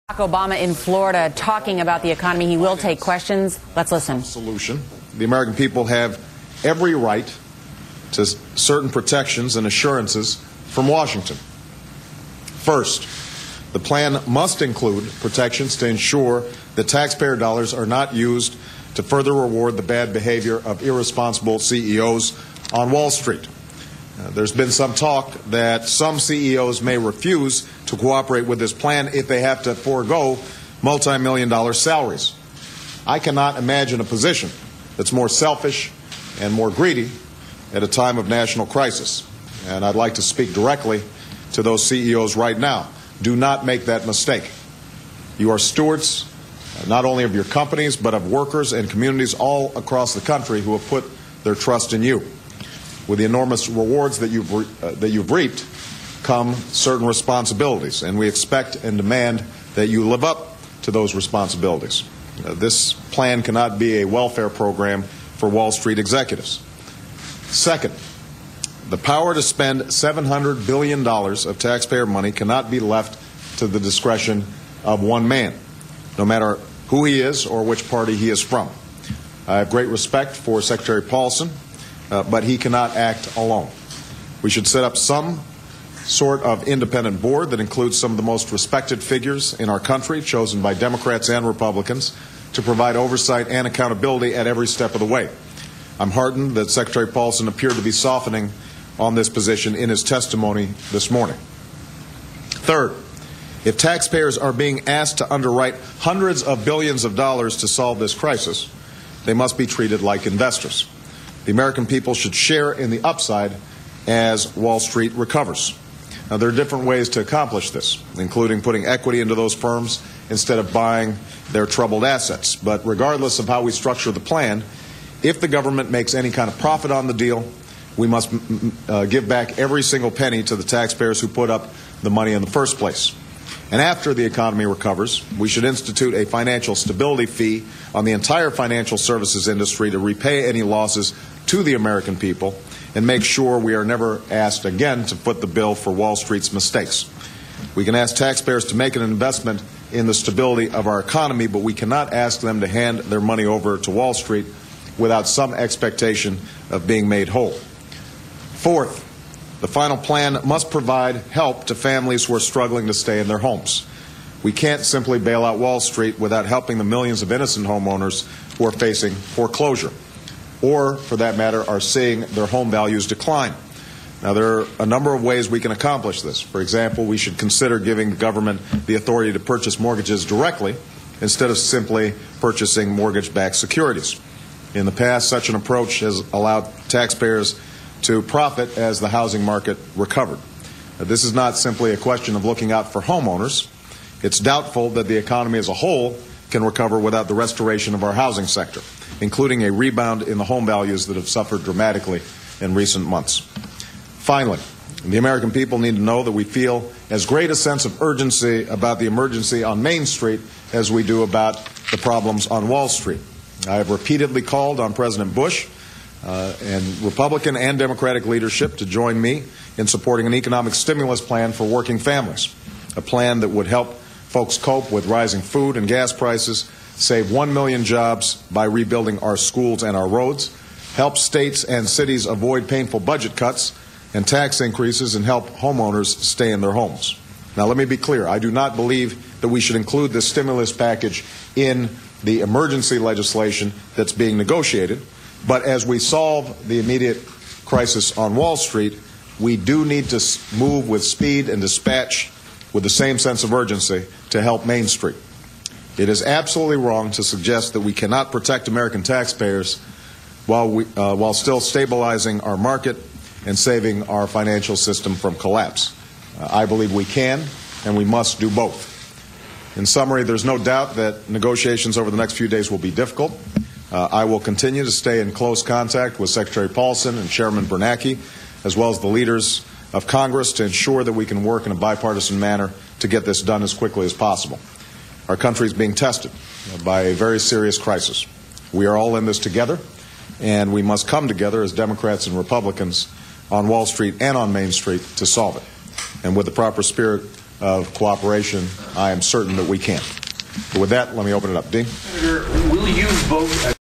Barack Obama in Florida talking about the economy. He will take questions. Let's listen. Solution. The American people have every right to certain protections and assurances from Washington. First, the plan must include protections to ensure that taxpayer dollars are not used to further reward the bad behavior of irresponsible CEOs on Wall Street. There's been some talk that some CEOs may refuse to cooperate with this plan if they have to forego multi-million-dollar salaries. I cannot imagine a position that's more selfish and more greedy at a time of national crisis. And I'd like to speak directly to those CEOs right now. Do not make that mistake. You are stewards not only of your companies, but of workers and communities all across the country who have put their trust in you. With the enormous rewards that you've reaped come certain responsibilities, and we expect and demand that you live up to those responsibilities. This plan cannot be a welfare program for Wall Street executives. Second, the power to spend $700 billion of taxpayer money cannot be left to the discretion of one man, no matter who he is or which party he is from. I have great respect for Secretary Paulson, but he cannot act alone. We should set up some sort of independent board that includes some of the most respected figures in our country, chosen by Democrats and Republicans, to provide oversight and accountability at every step of the way. I'm heartened that Secretary Paulson appeared to be softening on this position in his testimony this morning. Third, if taxpayers are being asked to underwrite hundreds of billions of dollars to solve this crisis, they must be treated like investors. The American people should share in the upside as Wall Street recovers. Now, there are different ways to accomplish this, including putting equity into those firms instead of buying their troubled assets. But regardless of how we structure the plan, if the government makes any kind of profit on the deal, we must give back every single penny to the taxpayers who put up the money in the first place. And after the economy recovers, we should institute a financial stability fee on the entire financial services industry to repay any losses to the American people and make sure we are never asked again to foot the bill for Wall Street's mistakes. We can ask taxpayers to make an investment in the stability of our economy, but we cannot ask them to hand their money over to Wall Street without some expectation of being made whole. Fourth, the final plan must provide help to families who are struggling to stay in their homes. We can't simply bail out Wall Street without helping the millions of innocent homeowners who are facing foreclosure, or, for that matter, are seeing their home values decline. Now, there are a number of ways we can accomplish this. For example, we should consider giving the government the authority to purchase mortgages directly instead of simply purchasing mortgage-backed securities. In the past, such an approach has allowed taxpayers to profit as the housing market recovered. This is not simply a question of looking out for homeowners. It's doubtful that the economy as a whole can recover without the restoration of our housing sector, including a rebound in the home values that have suffered dramatically in recent months. Finally, the American people need to know that we feel as great a sense of urgency about the emergency on Main Street as we do about the problems on Wall Street. I have repeatedly called on President Bush and Republican and Democratic leadership to join me in supporting an economic stimulus plan for working families, a plan that would help folks cope with rising food and gas prices, save 1 million jobs by rebuilding our schools and our roads, help states and cities avoid painful budget cuts and tax increases, and help homeowners stay in their homes. Now, let me be clear. I do not believe that we should include this stimulus package in the emergency legislation that's being negotiated. But as we solve the immediate crisis on Wall Street, we do need to move with speed and dispatch with the same sense of urgency to help Main Street. It is absolutely wrong to suggest that we cannot protect American taxpayers while still stabilizing our market and saving our financial system from collapse. I believe we can and we must do both. In summary, there's no doubt that negotiations over the next few days will be difficult. I will continue to stay in close contact with Secretary Paulson and Chairman Bernanke, as well as the leaders of Congress, to ensure that we can work in a bipartisan manner to get this done as quickly as possible. Our country is being tested by a very serious crisis. We are all in this together, and we must come together as Democrats and Republicans on Wall Street and on Main Street to solve it. And with the proper spirit of cooperation, I am certain that we can. But with that, let me open it up. Dean? Senator, will you vote